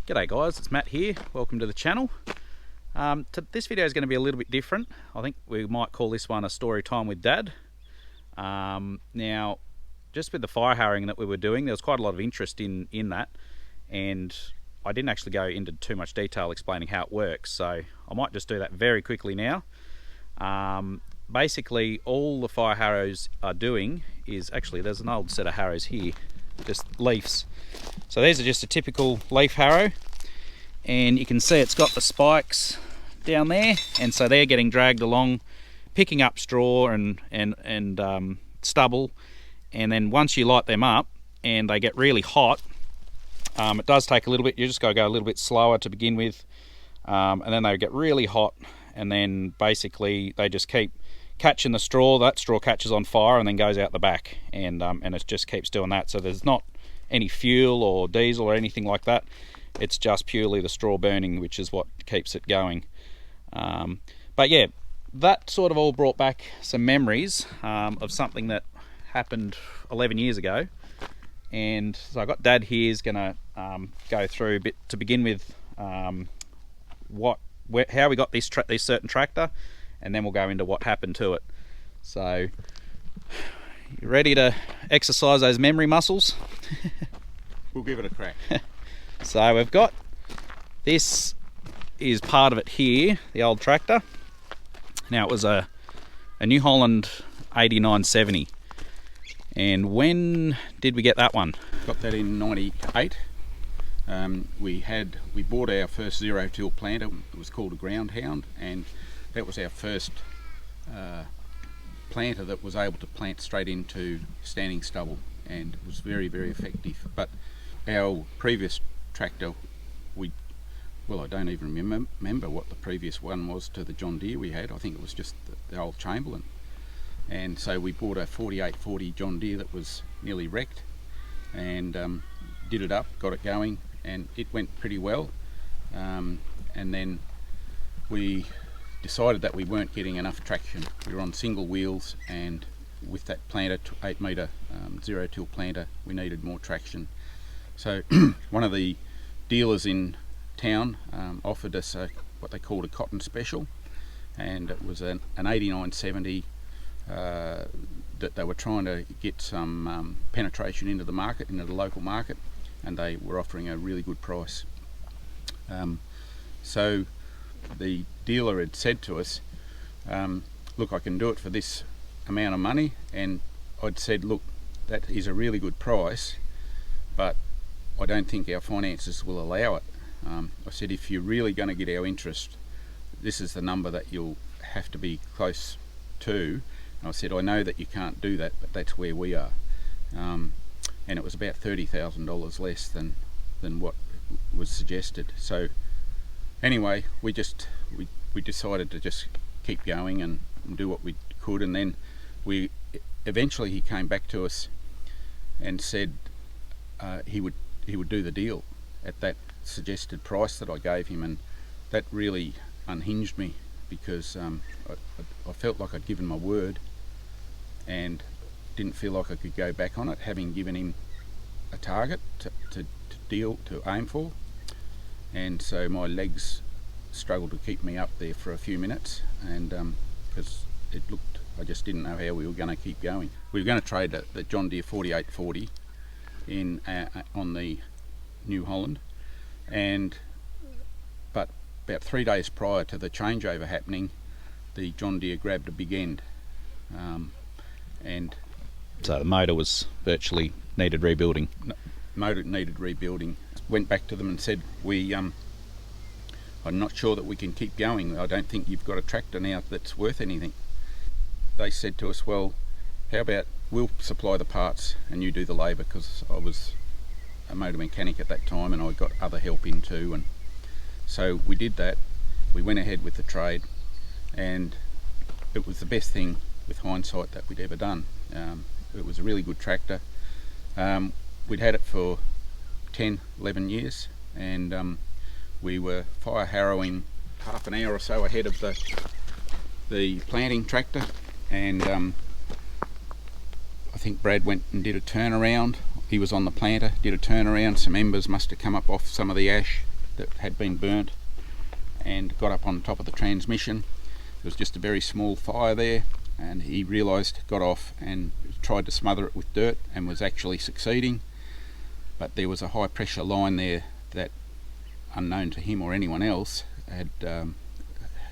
G'day guys, it's Matt here. Welcome to the channel. This video is going to be a little bit different. I think we might call this one a story time with Dad. Now, just with the fire harrowing that we were doing, there was quite a lot of interest in that, and I didn't actually go into too much detail explaining how it works, so I might just do that very quickly now. Basically, all the fire harrows are doing is, actually there's an old set of harrows here, just leaves. So these are just a typical leaf harrow, and you can see it's got the spikes down there, and so they're getting dragged along, picking up straw and stubble, and then once you light them up and they get really hot, it does take a little bit, you just got to go a little bit slower to begin with, and then they get really hot, and then basically they just keep catching the straw. That straw catches on fire and then goes out the back, and it just keeps doing that. So there's not any fuel or diesel or anything like that. It's just purely the straw burning, which is what keeps it going. But yeah, that sort of all brought back some memories of something that happened 11 years ago. And so I got Dad here, is going to go through a bit to begin with how we got this certain tractor, and then we'll go into what happened to it. So, you ready to exercise those memory muscles? We'll give it a crack. So we've got, this is part of it here, the old tractor. Now it was a New Holland 8970. And when did we get that one? Got that in 98. We bought our first zero-till planter. It was called a ground hound, and that was our first planter that was able to plant straight into standing stubble, and it was very, very effective. But our previous tractor, I don't even remember what the previous one was to the John Deere we had. I think it was just the old Chamberlain. And so we bought a 4840 John Deere that was nearly wrecked, and did it up, got it going, and it went pretty well. And then we decided that we weren't getting enough traction. We were on single wheels, and with that planter, 8 metre zero-till planter, we needed more traction. So one of the dealers in town offered us what they called a cotton special, and it was an 8970 that they were trying to get some penetration into the market, into the local market, and they were offering a really good price. So the dealer had said to us, look, I can do it for this amount of money, and I'd said, look, that is a really good price, but I don't think our finances will allow it. I said, if you're really going to get our interest, this is the number that you'll have to be close to. And I said, I know that you can't do that, but that's where we are. And it was about $30,000 less than what was suggested. So anyway, we decided to just keep going and do what we could, and then eventually he came back to us and said he would do the deal at that suggested price that I gave him, and that really unhinged me, because I felt like I'd given my word and didn't feel like I could go back on it, having given him a target to aim for. And so my legs struggled to keep me up there for a few minutes, and because I just didn't know how we were going to keep going. We were going to trade the John Deere 4840 on the New Holland, but about 3 days prior to the changeover happening, the John Deere grabbed a big end, and so the motor was virtually needed rebuilding. Motor needed rebuilding. Went back to them and said, I'm not sure that we can keep going. I don't think you've got a tractor now that's worth anything. They said to us, well, how about we'll supply the parts and you do the labour, because I was a motor mechanic at that time and I got other help in too. And so we did that. We went ahead with the trade, and it was the best thing with hindsight that we'd ever done. It was a really good tractor. We'd had it for 10-11 years, and we were fire harrowing half an hour or so ahead of the planting tractor, and I think Brad went and did a turnaround. He was on the planter, did a turnaround, some embers must have come up off some of the ash, that had been burnt and got up on top of the transmission. There was just a very small fire there, and he realised, got off and tried to smother it with dirt and was actually succeeding. But there was a high pressure line there that, unknown to him or anyone else, had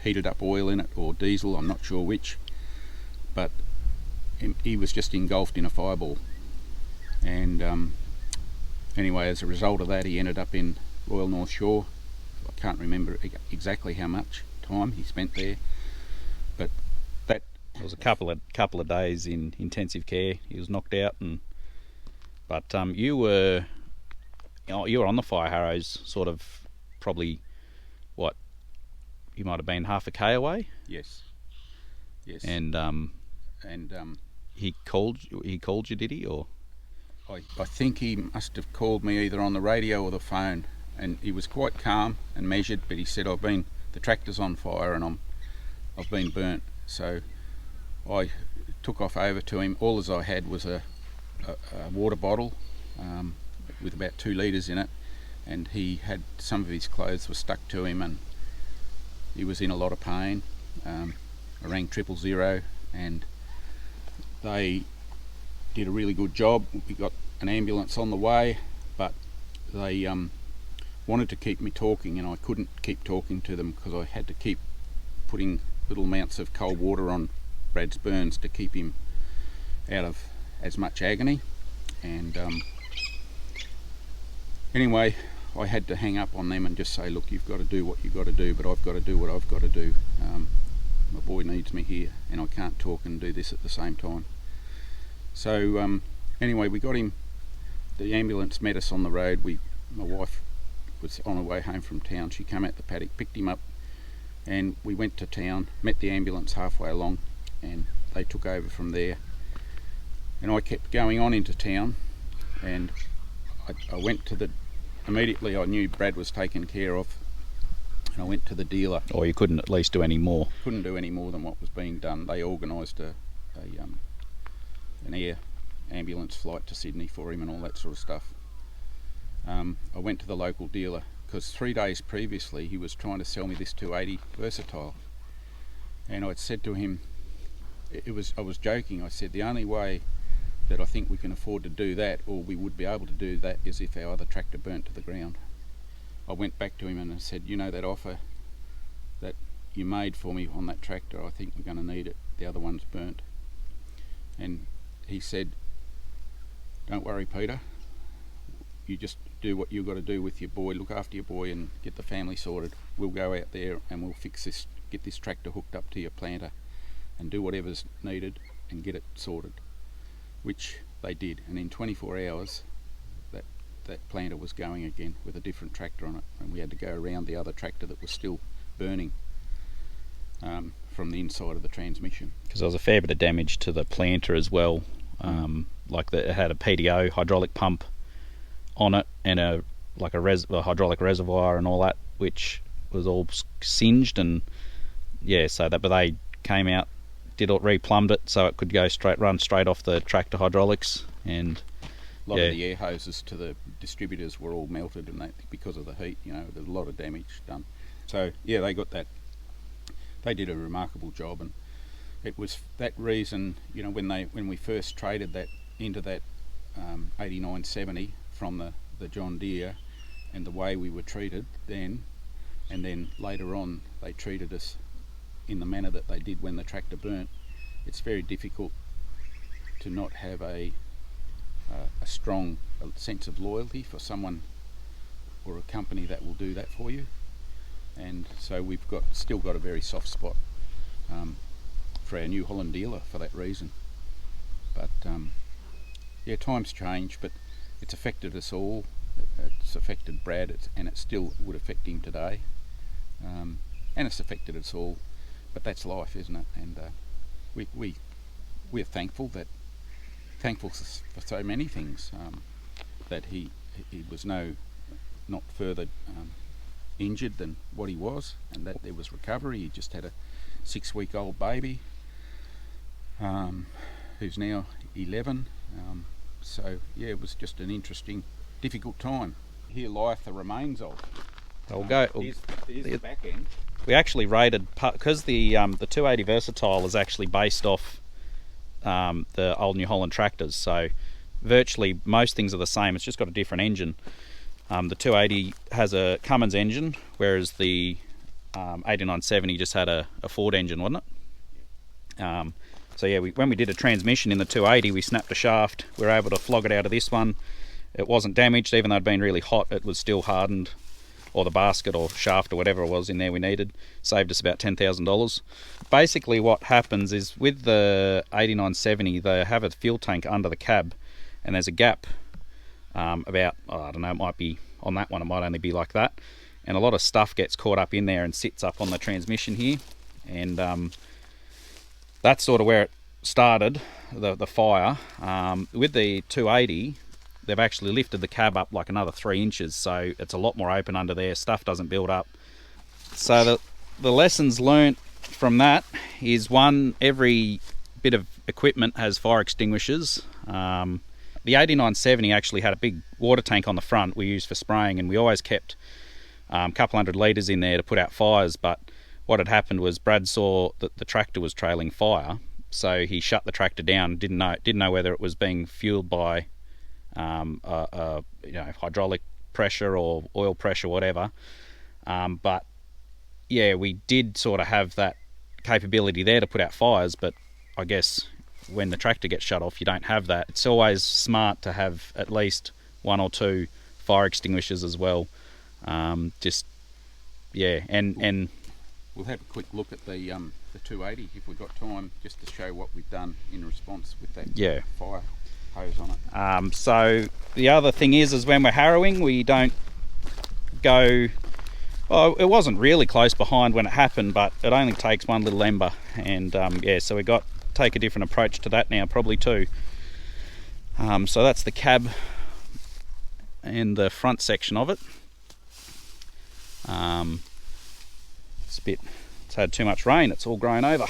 heated up oil in it, or diesel, I'm not sure which, but he was just engulfed in a fireball. And anyway, as a result of that, he ended up in Royal North Shore. I can't remember exactly how much time he spent there, but that it was a couple of days in intensive care. He was knocked out, but you were on the Fire Harrows, sort of probably what, you might have been half a k away. Yes. And he called you, did he? Or I think he must have called me either on the radio or the phone, and he was quite calm and measured, but he said, the tractor's on fire and I've been burnt. So I took off over to him. All as I had was a water bottle with about 2 litres in it, and he had some of his clothes were stuck to him, and he was in a lot of pain. I rang 000, and they did a really good job. We got an ambulance on the way, but they wanted to keep me talking, and I couldn't keep talking to them because I had to keep putting little amounts of cold water on Brad's burns to keep him out of as much agony. And anyway, I had to hang up on them and just say, look, you've got to do what you've got to do, but I've got to do what I've got to do. My boy needs me here, and I can't talk and do this at the same time. So anyway, we got him. The ambulance met us on the road. My wife was on her way home from town. She came out the paddock, picked him up, and we went to town, met the ambulance halfway along, and they took over from there. And I kept going on into town, and I went to immediately I knew Brad was taken care of, and I went to the dealer. Or you couldn't at least do any more? Couldn't do any more than what was being done. They organised an air ambulance flight to Sydney for him and all that sort of stuff. I went to the local dealer because 3 days previously he was trying to sell me this 280 Versatile, and I'd said to him, I was joking, I said the only way that I think we can afford to do that, or we would be able to do that, is if our other tractor burnt to the ground. I went back to him and I said, that offer that you made for me on that tractor, I think we're going to need it, the other one's burnt. And he said, don't worry, Peter, you just do what you've got to do with your boy, look after your boy and get the family sorted. We'll go out there and we'll fix this, get this tractor hooked up to your planter and do whatever's needed and get it sorted. Which they did, and in 24 hours that planter was going again with a different tractor on it, and we had to go around the other tractor that was still burning from the inside of the transmission. Because there was a fair bit of damage to the planter as well. It had a PDO hydraulic pump on it and a hydraulic reservoir and all that, which was all singed, and but they came out, replumbed it so it could run straight off the tractor hydraulics, and a lot of the air hoses to the distributors were all melted, and because of the heat, there's a lot of damage done. So they got that. They did a remarkable job, and it was that reason, when we first traded that into that 8970 from the John Deere, and the way we were treated then, and then later on they treated us in the manner that they did when the tractor burnt. It's very difficult to not have a strong sense of loyalty for someone or a company that will do that for you, and so we've still got a very soft spot for our New Holland dealer for that reason. But times change, but it's affected us all. It's affected Brad, and it still would affect him today, and it's affected us all. But that's life, isn't it? And we're thankful for so many things, that he was not further injured than what he was, and that there was recovery. He just had a 6-week-old baby who's now 11. So it was just an interesting, difficult time. Here lieth the remains of. We'll go. Here's the back end. We actually rated, because the 280 Versatile is actually based off the old New Holland tractors, so virtually most things are the same. It's just got a different engine. The 280 has a Cummins engine, whereas the 8970 just had a Ford engine, wasn't it? So yeah, when we did a transmission in the 280, we snapped a shaft. We were able to flog it out of this one. It wasn't damaged, even though it'd been really hot. It was still hardened, or the basket or shaft or whatever it was in there we needed. Saved us about $10,000. Basically what happens is with the 8970, they have a fuel tank under the cab, and there's a gap about, I don't know, it might be on that one, it might only be like that. And a lot of stuff gets caught up in there and sits up on the transmission here. And that's sort of where it started, the fire. With the 280, they've actually lifted the cab up like another 3 inches, so it's a lot more open under there. Stuff doesn't build up. So the lessons learnt from that is, one, every bit of equipment has fire extinguishers. The 8970 actually had a big water tank on the front we used for spraying, and we always kept a couple hundred litres in there to put out fires. But what had happened was Brad saw that the tractor was trailing fire, so he shut the tractor down. Didn't know whether it was being fueled by hydraulic pressure or oil pressure, whatever. But yeah, we did sort of have that capability there to put out fires, but I guess when the tractor gets shut off, you don't have that. It's always smart to have at least 1 or 2 fire extinguishers as well. And we'll have a quick look at the 280 if we've got time, just to show what we've done in response with that fire hose on it. So the other thing is when we're harrowing, we don't go. Well, it wasn't really close behind when it happened, but it only takes one little ember, and so we take a different approach to that now, probably too. So that's the cab and the front section of it. It's had too much rain, it's all grown over.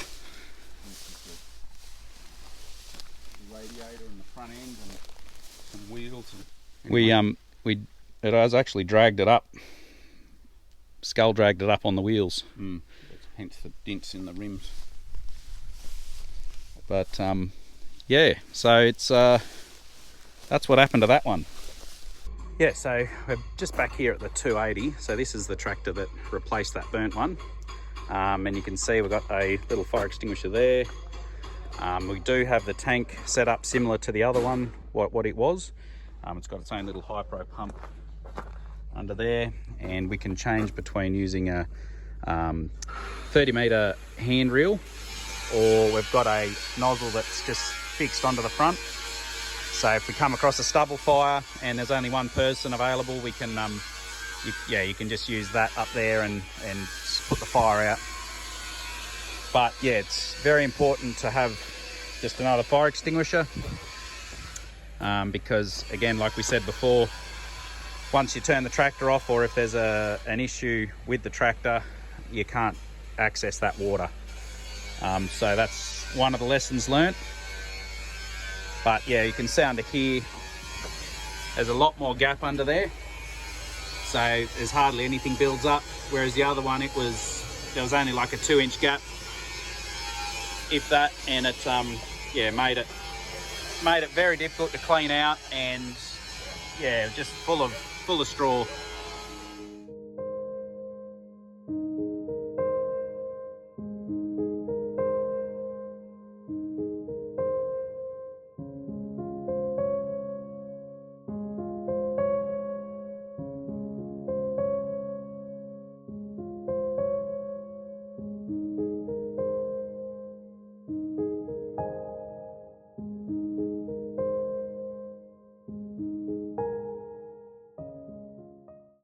Radiator in the front end and some wheels. It has actually dragged it up. Skull dragged it up on the wheels. Hence the dents in the rims. But so it's that's what happened to that one. Yeah, so we're just back here at the 280. So this is the tractor that replaced that burnt one. And you can see we've got a little fire extinguisher there. We do have the tank set up similar to the other one, what it was. It's got its own little Hypro pump under there, and we can change between using a 30-metre hand reel, or we've got a nozzle that's just fixed onto the front. So if we come across a stubble fire and there's only one person available, we can you can just use that up there and put the fire out. But yeah, it's very important to have just another fire extinguisher, because again, like we said before, once you turn the tractor off, or if there's an issue with the tractor, you can't access that water. So that's one of the lessons learnt. But yeah, you can see under here, there's a lot more gap under there. So there's hardly anything builds up. Whereas the other one, there was only like a 2-inch gap, if that, and it made it very difficult to clean out, and yeah, just full of straw.